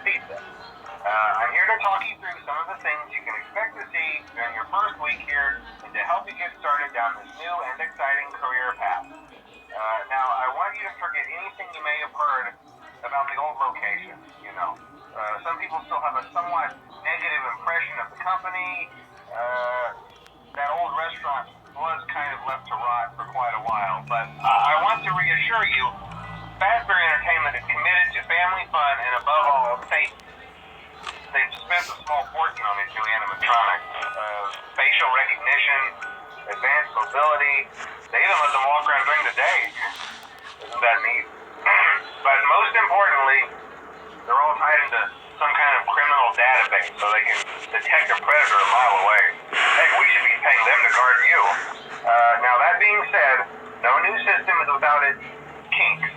pizza. I'm here to talk you through some of the things you can expect to see during your first week here and to help you get started down this new and exciting career path. Now, I want you to forget anything you may have heard about the old location, you know. Some people still have a somewhat negative impression of the company. That old restaurant was kind of left to rot for quite a while, but I want to reassure you, Fazbear Entertainment is committed to family fun and above all, safety. They've spent a small fortune on these new animatronics. Facial recognition, advanced mobility, they even let them walk around during the day. Isn't that neat? But most importantly, they're all tied into some kind of criminal database so they can detect a predator a mile away. Heck, we should be paying them to guard you. Now that being said, no new system is without its kinks.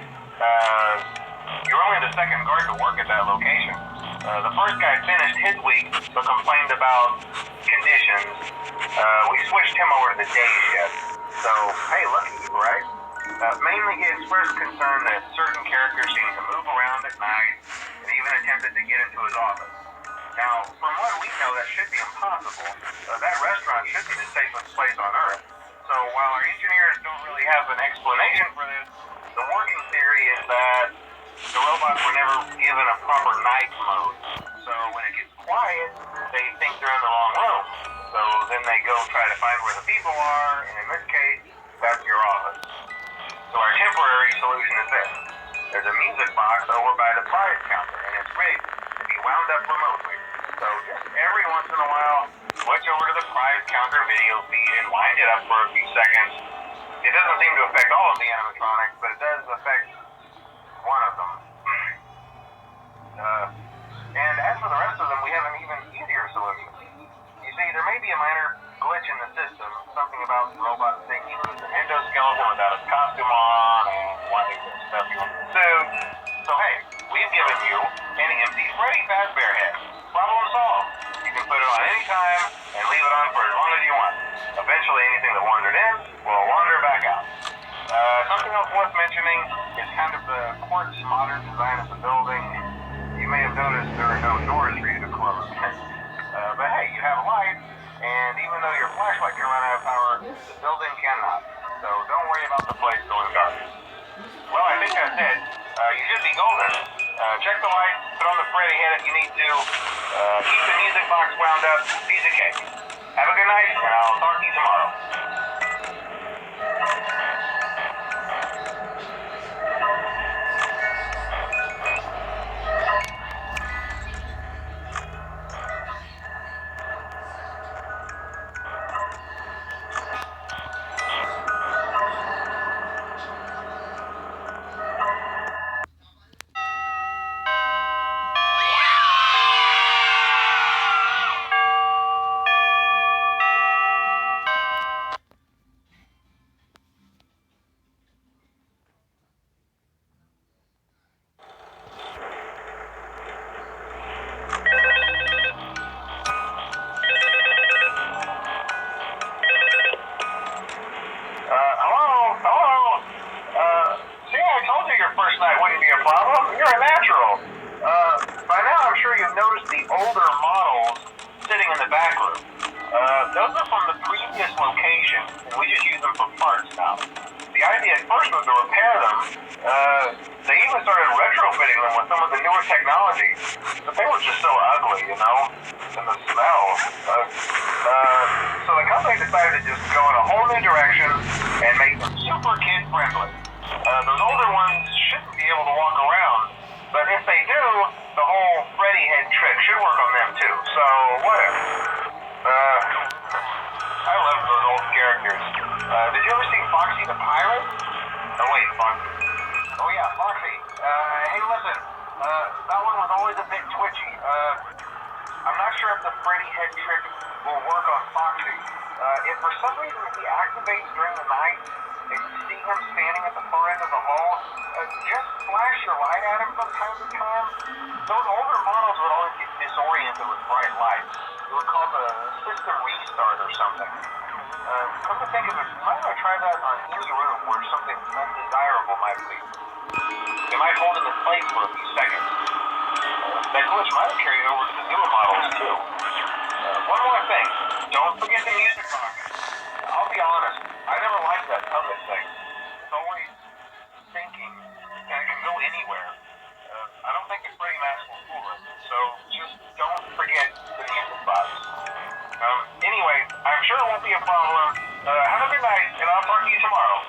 You're only the second guard to work at that location. The first guy finished his week but complained about conditions. We switched him over to the day shift. So, hey, lucky you, right? Mainly he expressed concern that certain characters seem to move around at night and even attempted to get into his office. Now, from what we know, that should be impossible. That restaurant should be the safest place on Earth. So while our engineers don't really have an explanation for this, the working theory is that the robots were never given a proper night mode. So when it gets quiet, they think they're in the wrong room. So then they go try to find where the people are, and in this case, that's your office. So our temporary solution is this. There's a music box over by the prize counter, and it's rigged to be wound up remotely. So just every once in a while, switch over to the prize counter video feed and wind it up for a few seconds. It doesn't seem to affect all of the animatronics, but it does affect one of them. And as for the rest of them, we have an even easier solution. You see, there may be a minor glitch in the system, something about the robot thinking it's an endoskeleton without its costume on and wanting to stuff you in the suit. So hey, we've given you an empty Freddy Fazbear head. Problem solved. You can put it on any time and leave it on for as long as you want. Eventually anything that wandered in will wander back out. Something else worth mentioning is kind of the quartz modern design of the building. You may have noticed there are no doors for you to close. But hey, you have a light, and even though your flashlight can run out of power, the building cannot. So don't worry about the place going dark. Well, I think that's it. You should be golden. Check the lights, put on the Freddy head if you need to. Keep the music box wound up, piece of cake. Have a good night, and I'll talk to you tomorrow. You're a natural. By now I'm sure you've noticed the older models sitting in the back room. Those are from the previous location, and we just use them for parts now. The idea at first was to repair them. They even started retrofitting them with some of the newer technology, but they were just so ugly, you know, and the smell. So the company decided to just go in a whole new direction and make them super kid-friendly. Those older ones shouldn't be able to walk around, but if they do, the whole Freddy head trick should work on them too, so whatever. I love those old characters. Did you ever see Foxy the Pirate? Oh wait, Foxy. Oh yeah, Foxy. Hey listen, that one was always a bit twitchy. I'm not sure if the Freddy head trick will work on Foxy. If for some reason he activates during the night, if you see him standing at the far end of the hall, just flash your light at him from time to time. Those older models would always get disoriented with bright lights. It would cause a system restart or something. Come to think of it, you might want to try that on any room where something undesirable might be. It might hold him in place for a few seconds. That glitch might have carried over to the newer models too. One more thing, don't forget the music box. I'll be honest, I never liked that tumbler thing. It's always thinking, and it can go anywhere. I don't think it's pretty mass will fool it, so just don't forget the music box. Anyway, I'm sure it won't be a problem. Have a good night, and I'll talk to you tomorrow.